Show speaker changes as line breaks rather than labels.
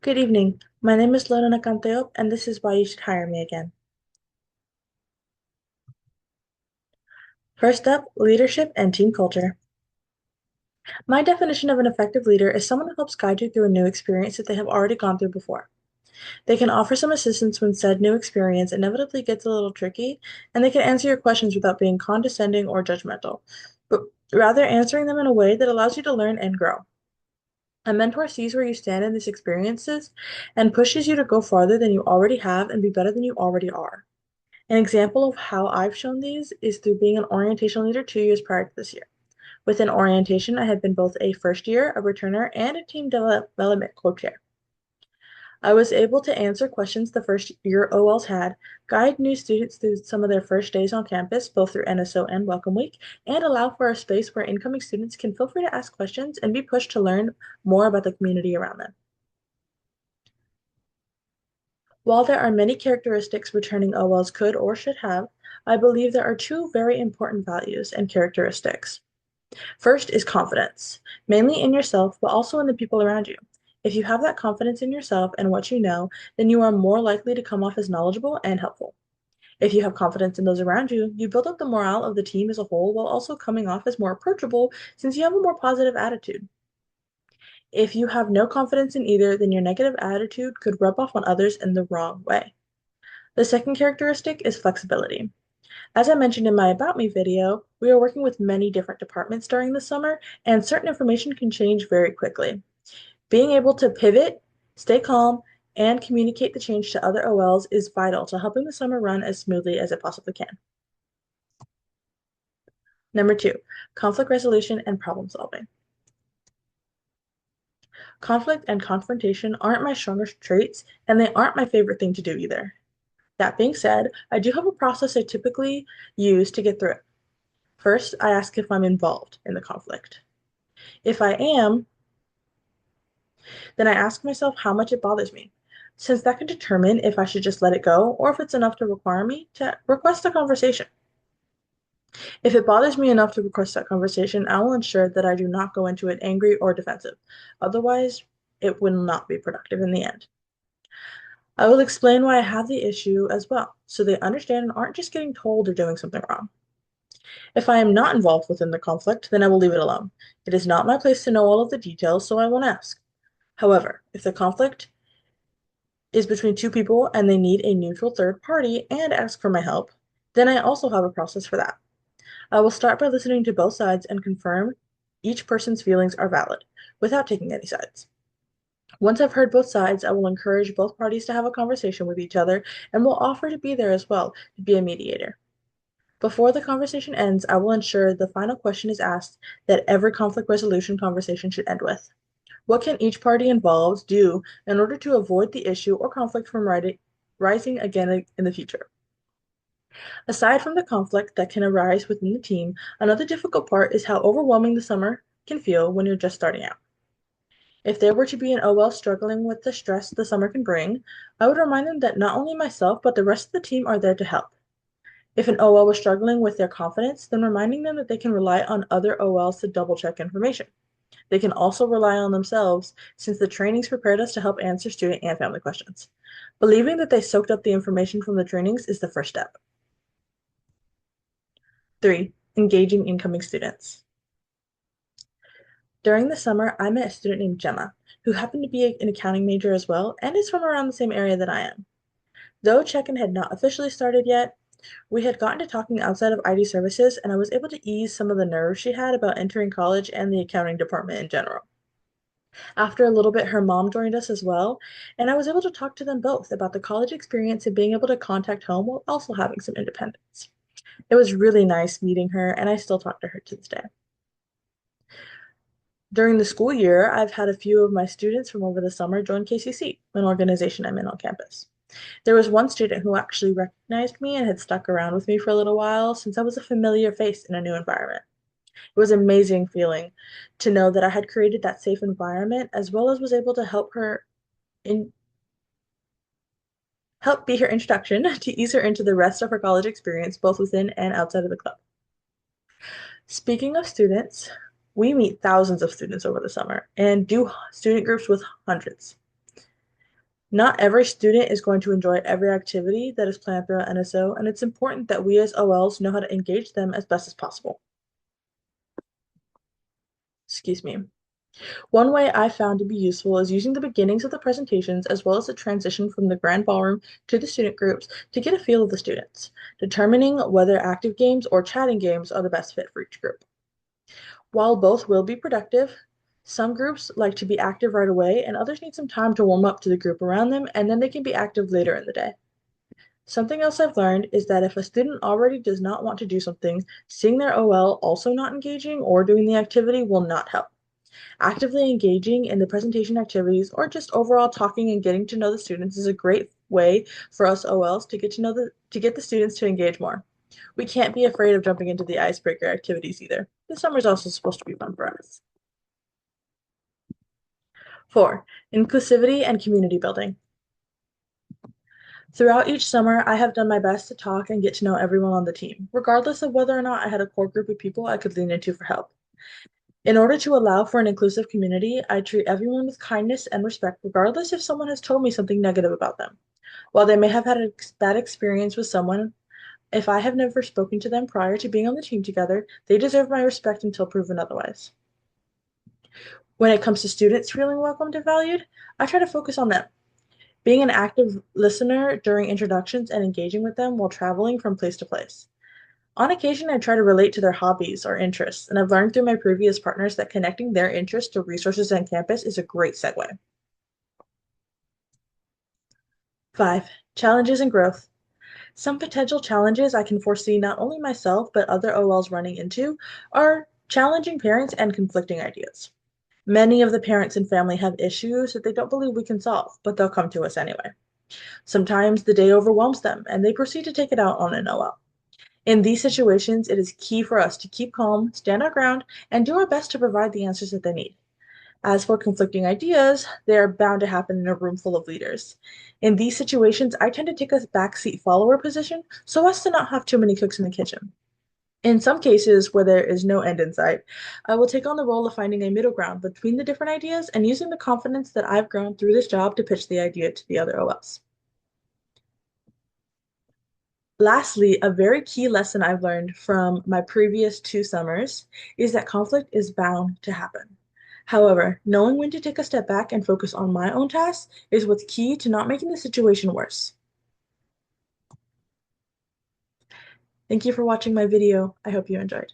Good evening. My name is Lorena Canteo, and this is why you should hire me again. First up, leadership and team culture. My definition of an effective leader is someone who helps guide you through a new experience that they have already gone through before. They can offer some assistance when said new experience inevitably gets a little tricky, and they can answer your questions without being condescending or judgmental, but rather answering them in a way that allows you to learn and grow. A mentor sees where you stand in these experiences and pushes you to go farther than you already have and be better than you already are. An example of how I've shown these is through being an orientation leader 2 years prior to this year. Within orientation, I had been both a first year, a returner, and a team development co-chair. I was able to answer questions the first year OLs had, guide new students through some of their first days on campus, both through NSO and Welcome Week, and allow for a space where incoming students can feel free to ask questions and be pushed to learn more about the community around them. While there are many characteristics returning OLs could or should have, I believe there are two very important values and characteristics. First is confidence, mainly in yourself, but also in the people around you. If you have that confidence in yourself and what you know, then you are more likely to come off as knowledgeable and helpful. If you have confidence in those around you, you build up the morale of the team as a whole while also coming off as more approachable since you have a more positive attitude. If you have no confidence in either, then your negative attitude could rub off on others in the wrong way. The second characteristic is flexibility. As I mentioned in my About Me video, we are working with many different departments during the summer, and certain information can change very quickly. Being able to pivot, stay calm, and communicate the change to other OLs is vital to helping the summer run as smoothly as it possibly can. Number two, conflict resolution and problem solving. Conflict and confrontation aren't my strongest traits, and they aren't my favorite thing to do either. That being said, I do have a process I typically use to get through it. First, I ask if I'm involved in the conflict. If I am, then I ask myself how much it bothers me, since that can determine if I should just let it go or if it's enough to require me to request a conversation. If it bothers me enough to request that conversation, I will ensure that I do not go into it angry or defensive. Otherwise, it will not be productive in the end. I will explain why I have the issue as well, so they understand and aren't just getting told they're doing something wrong. If I am not involved within the conflict, then I will leave it alone. It is not my place to know all of the details, so I won't ask. However, if the conflict is between two people and they need a neutral third party and ask for my help, then I also have a process for that. I will start by listening to both sides and confirm each person's feelings are valid without taking any sides. Once I've heard both sides, I will encourage both parties to have a conversation with each other and will offer to be there as well to be a mediator. Before the conversation ends, I will ensure the final question is asked that every conflict resolution conversation should end with. What can each party involved do in order to avoid the issue or conflict from rising again in the future? Aside from the conflict that can arise within the team, another difficult part is how overwhelming the summer can feel when you're just starting out. If there were to be an OL struggling with the stress the summer can bring, I would remind them that not only myself, but the rest of the team are there to help. If an OL was struggling with their confidence, then reminding them that they can rely on other OLs to double check information. They can also rely on themselves since the trainings prepared us to help answer student and family questions. Believing that they soaked up the information from the trainings is the first step. 3. Engaging incoming students. During the summer, I met a student named Gemma, who happened to be an accounting major as well and is from around the same area that I am. Though check-in had not officially started yet, we had gotten to talking outside of ID services, and I was able to ease some of the nerves she had about entering college and the accounting department in general. After a little bit, her mom joined us as well, and I was able to talk to them both about the college experience and being able to contact home while also having some independence. It was really nice meeting her, and I still talk to her to this day. During the school year, I've had a few of my students from over the summer join KCC, an organization I'm in on campus. There was one student who actually recognized me and had stuck around with me for a little while since I was a familiar face in a new environment. It was an amazing feeling to know that I had created that safe environment as well as was able to in help be her introduction to ease her into the rest of her college experience, both within and outside of the club. Speaking of students, we meet thousands of students over the summer and do student groups with hundreds. Not every student is going to enjoy every activity that is planned throughout NSO, and it's important that we as OLs know how to engage them as best as possible. Excuse me. One way I found to be useful is using the beginnings of the presentations as well as the transition from the grand ballroom to the student groups to get a feel of the students, determining whether active games or chatting games are the best fit for each group. While both will be productive, some groups like to be active right away and others need some time to warm up to the group around them and then they can be active later in the day. Something else I've learned is that if a student already does not want to do something, seeing their OL also not engaging or doing the activity will not help. Actively engaging in the presentation activities or just overall talking and getting to know the students is a great way for us OLs to get the students to engage more. We can't be afraid of jumping into the icebreaker activities either. The summer is also supposed to be fun for us. 4. Inclusivity and community building. Throughout each summer, I have done my best to talk and get to know everyone on the team, regardless of whether or not I had a core group of people I could lean into for help. In order to allow for an inclusive community, I treat everyone with kindness and respect, regardless if someone has told me something negative about them. While they may have had a bad experience with someone, if I have never spoken to them prior to being on the team together, they deserve my respect until proven otherwise. When it comes to students feeling welcomed and valued, I try to focus on them. Being an active listener during introductions and engaging with them while traveling from place to place. On occasion, I try to relate to their hobbies or interests, and I've learned through my previous partners that connecting their interests to resources on campus is a great segue. 5. Challenges and growth. Some potential challenges I can foresee not only myself but other OLs running into are challenging parents and conflicting ideas. Many of the parents and family have issues that they don't believe we can solve, but they'll come to us anyway. Sometimes the day overwhelms them and they proceed to take it out on an OL. In these situations, it is key for us to keep calm, stand our ground, and do our best to provide the answers that they need. As for conflicting ideas, they are bound to happen in a room full of leaders. In these situations, I tend to take a backseat follower position so as to not have too many cooks in the kitchen. In some cases where there is no end in sight, I will take on the role of finding a middle ground between the different ideas and using the confidence that I've grown through this job to pitch the idea to the other OLs. Lastly, a very key lesson I've learned from my previous 2 summers is that conflict is bound to happen. However, knowing when to take a step back and focus on my own tasks is what's key to not making the situation worse. Thank you for watching my video. I hope you enjoyed.